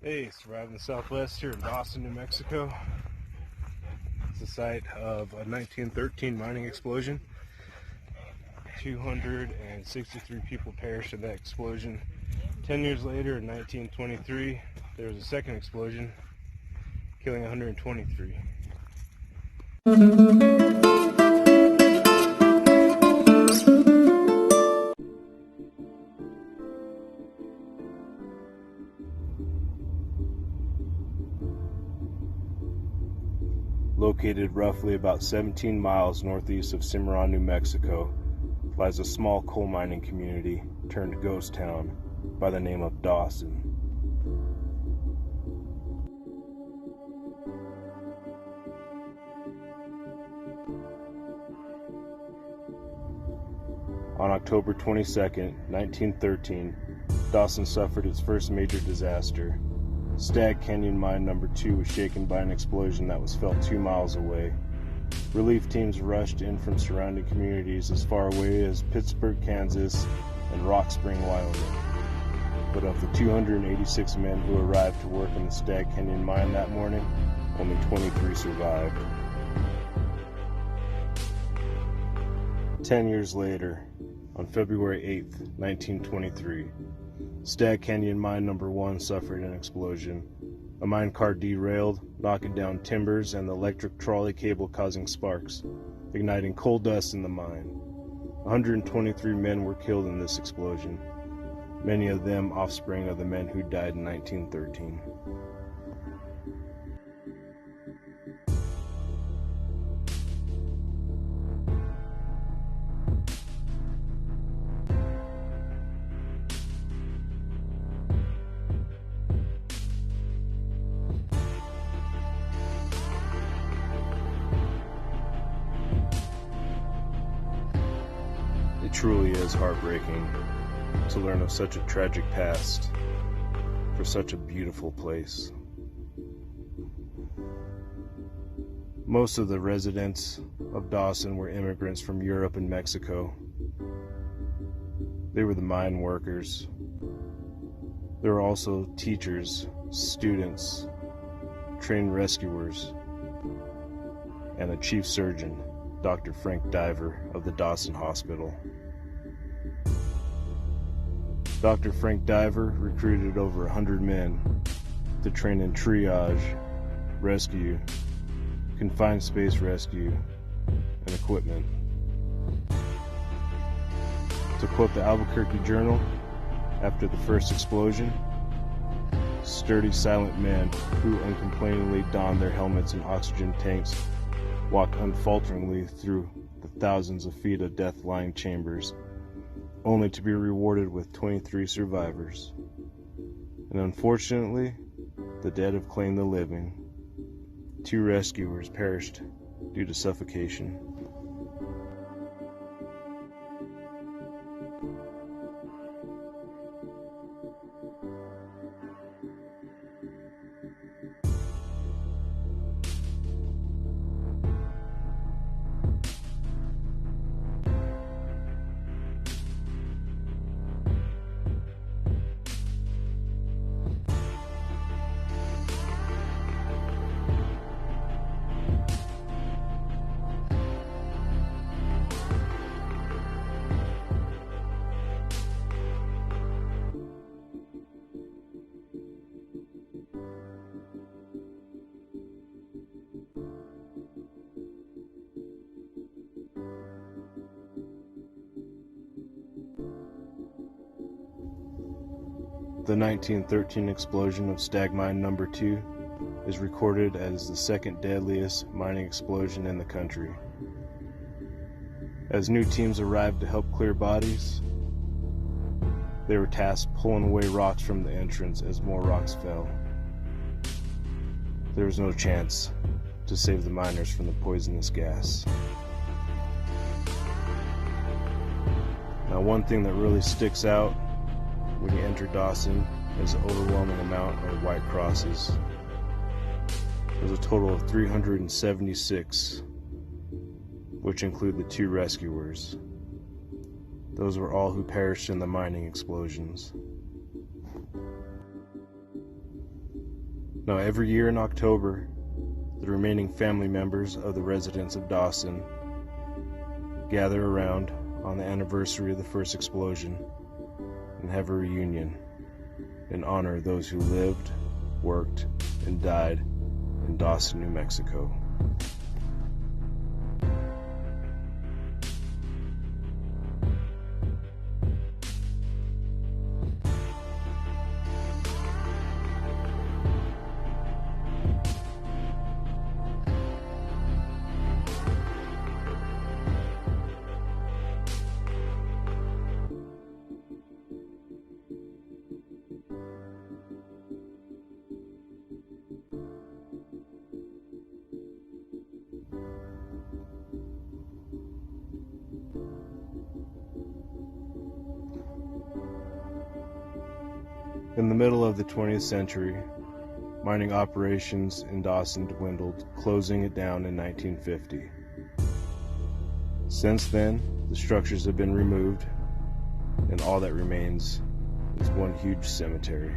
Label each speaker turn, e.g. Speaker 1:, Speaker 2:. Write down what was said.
Speaker 1: Hey, surviving the Southwest here in Dawson, New Mexico. It's the site of a 1913 mining explosion. 263 people perished in that explosion. 10 years later, in 1923, there was a second explosion, killing 123. Located roughly about 17 miles northeast of Cimarron, New Mexico, lies a small coal mining community turned ghost town by the name of Dawson. On October 22nd, 1913, Dawson suffered its first major disaster. Stag Canyon Mine No. 2 was shaken by an explosion that was felt 2 miles away. Relief teams rushed in from surrounding communities as far away as Pittsburgh, Kansas, and Rock Spring, Wyoming. But of the 286 men who arrived to work in the Stag Canyon Mine that morning, only 23 survived. 10 years later, on February 8, 1923, Stag Canyon Mine No. 1 suffered an explosion. A mine car derailed, knocking down timbers and the electric trolley cable causing sparks, igniting coal dust in the mine. 123 men were killed in this explosion, many of them offspring of the men who died in 1913. It truly is heartbreaking to learn of such a tragic past for such a beautiful place. Most of the residents of Dawson were immigrants from Europe and Mexico. They were the mine workers. There were also teachers, students, trained rescuers, and a chief surgeon, Dr. Frank Diver of the Dawson Hospital. Dr. Frank Diver recruited over 100 men to train in triage, rescue, confined space rescue, and equipment. To quote the Albuquerque Journal, after the first explosion, sturdy, silent men who uncomplainingly donned their helmets and oxygen tanks walked unfalteringly through the thousands of feet of death-lying chambers, only to be rewarded with 23 survivors. And unfortunately, the dead have claimed the living. 2 rescuers perished due to suffocation. The 1913 explosion of Stag Mine No. 2 is recorded as the second deadliest mining explosion in the country. As new teams arrived to help clear bodies, they were tasked pulling away rocks from the entrance as more rocks fell. There was no chance to save the miners from the poisonous gas. Now, one thing that really sticks out when you enter Dawson is the overwhelming amount of white crosses. There's a total of 376, which include the 2 rescuers. Those were all who perished in the mining explosions. Now, every year in October, the remaining family members of the residents of Dawson gather around on the anniversary of the first explosion and have a reunion in honor of those who lived, worked, and died in Dawson, New Mexico. In the middle of the 20th century, mining operations in Dawson dwindled, closing it down in 1950. Since then, the structures have been removed, and all that remains is one huge cemetery.